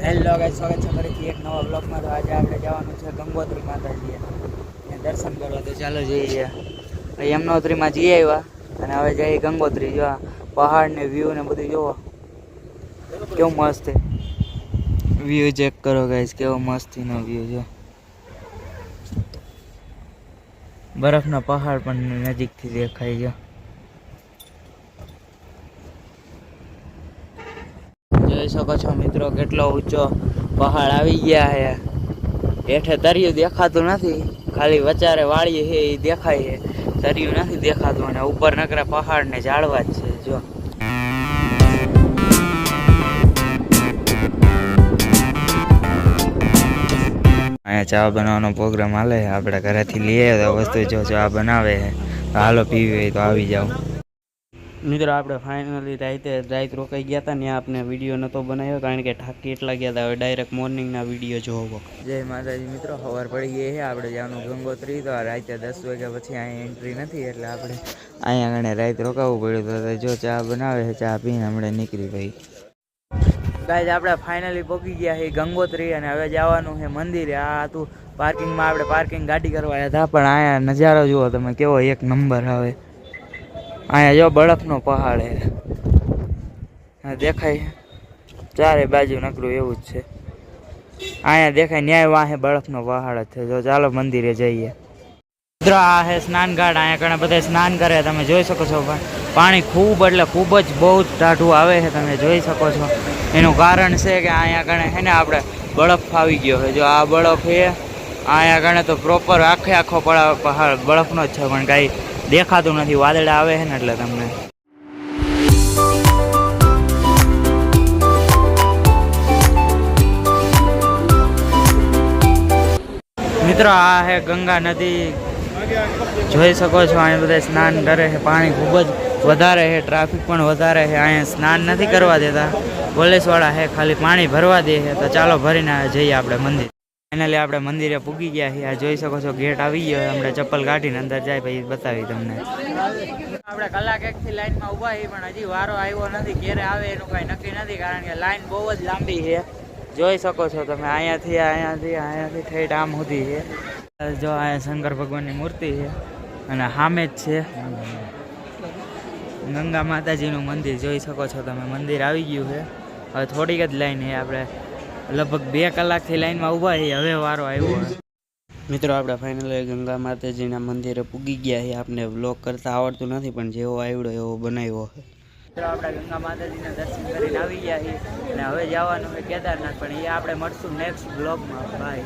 Hello guys, સ્વાગત છે ફરીથી એક નવા બ્લોગમાં। તો આજે આપણે જવાનું છે ગંગોત્રી માતાજીએ ને દર્શન કરવા। તો ચાલો જઈએ। યમનોત્રીમાં જઈ આવ્યા અને હવે જઈએ ગંગોત્રી। જો પહાડ ને વ્યૂ ને બધું જોવો કેવું મસ્ત છે। વ્યૂ ચેક કરો ગાઈસ, કેવો મસ્તીનો વ્યૂ છે। બરફના પહાડ પણ નજીકથી દેખાય છે। જોઈ શકો છો મિત્રો, કેટલો ઊંચો પહાડ આવી ગયા છે। હેઠે દરિયું દેખાતું નથી, ખાલી વચારે વાળી છે એ દેખાય છે, દરિયું નથી દેખાતું। અને ઉપર નકરા પહાડ ને ઝાડવા જ છે। જો અહીંયા ચા બનાવવાનો પ્રોગ્રામ હાલે। આપણે ઘરેથી લઈએ તો વસ્તુ જો ચા બનાવે છે, હાલો પીવી હોય તો આવી જાવ। મિત્રો આપણે ફાઇનલી રાત રોકાઈ ગયા હતા ને, આપણે વિડીયો નહોતો બનાવ્યો કારણ કે થાકી એટલા ગયા હતા। હવે ડાયરેક્ટ મોર્નિંગના વિડીયો જોવો। જય માતાજી મિત્રો, સવાર પડી ગઈ છે। આપણે જવાનું ગંગોત્રી। તો રાતે 10 વાગ્યા પછી અહીંયા એન્ટ્રી નથી, એટલે આપણે અહીંયા આગળ રાત રોકાવું પડ્યું। તો જો ચા બનાવે છે, ચા પીને હમણાં નીકળી ભાઈ। ગાઈઝ આપણે ફાઇનલી પહોંચી ગયા છે ગંગોત્રી અને હવે જવાનું છે મંદિરે। આ હતું પાર્કિંગમાં, આપણે પાર્કિંગ ગાડી કરવા આવ્યા હતા, પણ અહીંયા નજારો જુઓ તમે, કેવો એક નંબર આવે। અહીંયા જો બરફનો પહાડ છે, દેખાય ચારે બાજુ નકરું એવું જ છે। અહીંયા દેખાય ન્યાય વાહે બરફનો પહાડ જ છે। જો ચાલો મંદિરે જઈએ। મિત્રો આ છે સ્નાન ઘાટ। અહીંયા ઘણા બધા સ્નાન કરે, તમે જોઈ શકો છો। પાણી ખૂબ એટલે ખૂબ જ બહુ જ ટાઢું આવે છે, તમે જોઈ શકો છો। એનું કારણ છે કે અહીંયા આગળ છે ને આપણે બરફ આવી ગયો છે। જો આ બરફ છે, અહીંયા આગળ તો પ્રોપર આખો પહાડ બરફનો જ છે, પણ કાંઈ દેખાતું નથી, વાદળા આવે છે ને એટલે તમને। મિત્રો આ છે ગંગા નદી, જોઈ શકો છો। અહીંયા બધા સ્નાન કરે છે, પાણી ખૂબ જ વધારે છે, ટ્રાફિક પણ વધારે છે। અહીંયા સ્નાન નથી કરવા દેતા, પોલીસવાળા છે, ખાલી પાણી ભરવા દે છે। તો ચાલો ભરીને જઈએ આપણે મંદિર। ફાઇનલી આપણે મંદિરે પૂગી ગયા છીએ। આ જોઈ શકો છો ગેટ આવી ગયો, આપણે ચપ્પલ કાઢીને અંદર જાય પછી બતાવી તમને। આપણે કલાક એકથી લાઈનમાં ઊભા છીએ, પણ હજી વારો આવ્યો નથી। ઘેરે આવે એનું કાંઈ નક્કી નથી, કારણ કે લાઈન બહુ જ લાંબી છે। જોઈ શકો છો તમે, અહીંયાથી ઠેઠ આમ સુધી છે। જો અહીંયા શંકર ભગવાનની મૂર્તિ છે અને સામે જ છે ગંગા માતાજીનું મંદિર। જોઈ શકો છો તમે, મંદિર આવી ગયું છે। હવે થોડીક જ લાઈન છે, આપણે લગભગ 2 કલાકથી લાઈનમાં ઊભા છીએ, હવે વારો આવ્યો છે। મિત્રો આપણે ફાઇનલી ગંગા માતાજીના મંદિરે પૂગી ગયા છીએ। આપણે વ્લોગ કરતા આવડતું નથી, પણ જેવો આવડ્યો એવો બનાવ્યો છે। મિત્રો આપણે ગંગા માતાજીના દર્શન કરીને આવી ગયા છીએ અને હવે જવાનું છે કેદારનાથ, પણ એ આપણે મળશું નેક્સ્ટ બ્લોગમાં। બાય।